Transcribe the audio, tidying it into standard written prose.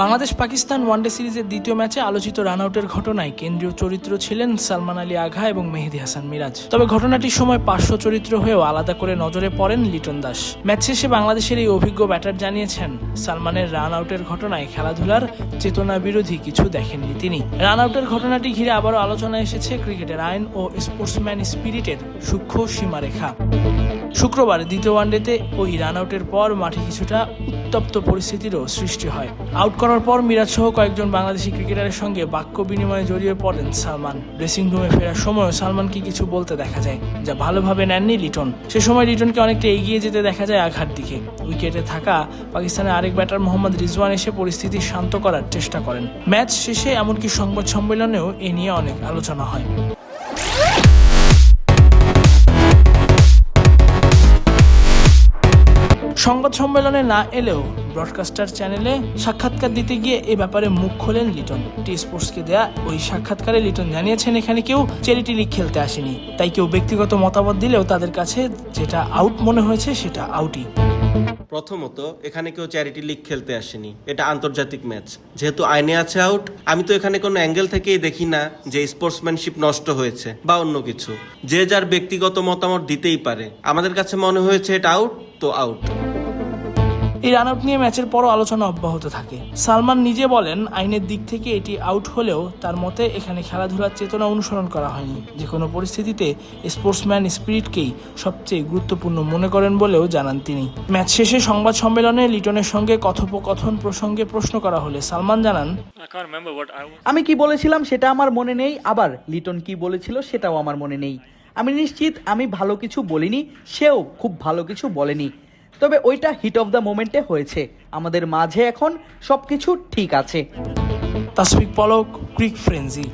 Bangladesh Pakistan one day সিরিজের দ্বিতীয় ম্যাচে আলোচিত রান আউটের ঘটনায় কেন্দ্রীয় চরিত্র ছিলেন সালমান আলী আঘা এবং মেহেদী হাসান মিরাজ। তবে ঘটনাটির সময় পার্শ্ব চরিত্র হয়েও আলাদা করে নজরে পড়েন লিটন দাস। ম্যাচ শেষে বাংলাদেশের এই অভিজ্ঞ ব্যাটার জানিয়েছেন, সালমানের রান আউটের ঘটনায় খেলাধুলার চেতনা বিরোধী কিছু দেখেননি তিনি। রান আউটের ঘটনাটি ঘিরে আবারও আলোচনায় এসেছে ক্রিকেটের আইন ও স্পোর্টসম্যান স্পিরিটের সূক্ষ্ম সীমারেখা। শুক্রবার দ্বিতীয় ওয়ানডেতে ওই রান আউটের পর মাঠে কিছুটা উত্তপ্ত পরিস্থিতিরও সৃষ্টি হয়। আউট করার পর মিরাজ সহ কয়েকজন বাংলাদেশি ক্রিকেটারের সঙ্গে বাক্য বিনিময়ে জড়িয়ে পড়েন সালমান। ড্রেসিং রুমে ফেরার সময় সালমানকে কিছু বলতে দেখা যায়, যা ভালোভাবে নেননি লিটন। সে সময় লিটনকে অনেকটা এগিয়ে যেতে দেখা যায় আঘার দিকে। উইকেটে থাকা পাকিস্তানের আরেক ব্যাটার মোহাম্মদ রিজওয়ান এসে পরিস্থিতি শান্ত করার চেষ্টা করেন। ম্যাচ শেষে এমনকি সংবাদ সম্মেলনেও এ নিয়ে অনেক আলোচনা হয়। সংবাদ সম্মেলনে না এলেও ব্রডকাস্টার চ্যানেলে সাক্ষাৎকার দিতে গিয়ে এ ব্যাপারে মুখ খোলেন লিটন। টি স্পোর্টসকে দেয়া ওই সাক্ষাৎকারে লিটন জানিয়েছেন, এখানে কেউ চ্যারিটি লিগ খেলতে আসেনি, তাই কেউ ব্যক্তিগত মতামত দিলেও তাদের কাছে যেটা আউট মনে হয়েছে সেটা আউটই। প্রথমত, এখানে কেউ চ্যারিটি লিগ খেলতে আসেনি, এটা আন্তর্জাতিক ম্যাচ। যেহেতু আইনে আছে আউট, আমি তো এখানে কোনো অ্যাঙ্গেল থেকেই দেখি না যে স্পোর্টসম্যানশিপ নষ্ট হয়েছে বা অন্য কিছু। যে যার ব্যক্তিগত মতামত দিতেই পারে, আমাদের কাছে মনে হয়েছে এটা আউট তো আউট। এই রান আউট নিয়ে ম্যাচের পরও আলোচনা অব্যাহত থাকে। সালমান নিজে বলেন, আইনের দিক থেকে এটি আউট হলেও তার মতে এখানে খেলাধুলার চেতনা অনুসরণ করা হয়নি। যে কোনো পরিস্থিতিতে স্পোর্টসম্যান স্পিরিটকেই সবচেয়ে গুরুত্বপূর্ণ মনে করেন বলেও জানান তিনি। ম্যাচ শেষে সংবাদ সম্মেলনে লিটনের সঙ্গে কথোপকথন প্রসঙ্গে প্রশ্ন করা হলে সালমান জানান, আমি কি বলেছিলাম সেটা আমার মনে নেই, আবার লিটন কি বলেছিল সেটাও আমার মনে নেই। আমি নিশ্চিত আমি ভালো কিছু বলিনি, সেও খুব ভালো কিছু বলেনি। তবে ওইটা হিট অফ দ্য মোমেন্টে হয়েছে। আমাদের মাঝে এখন সবকিছু ঠিক আছে। তাসফিক পলক, ক্রিক ফ্রেঞ্জি।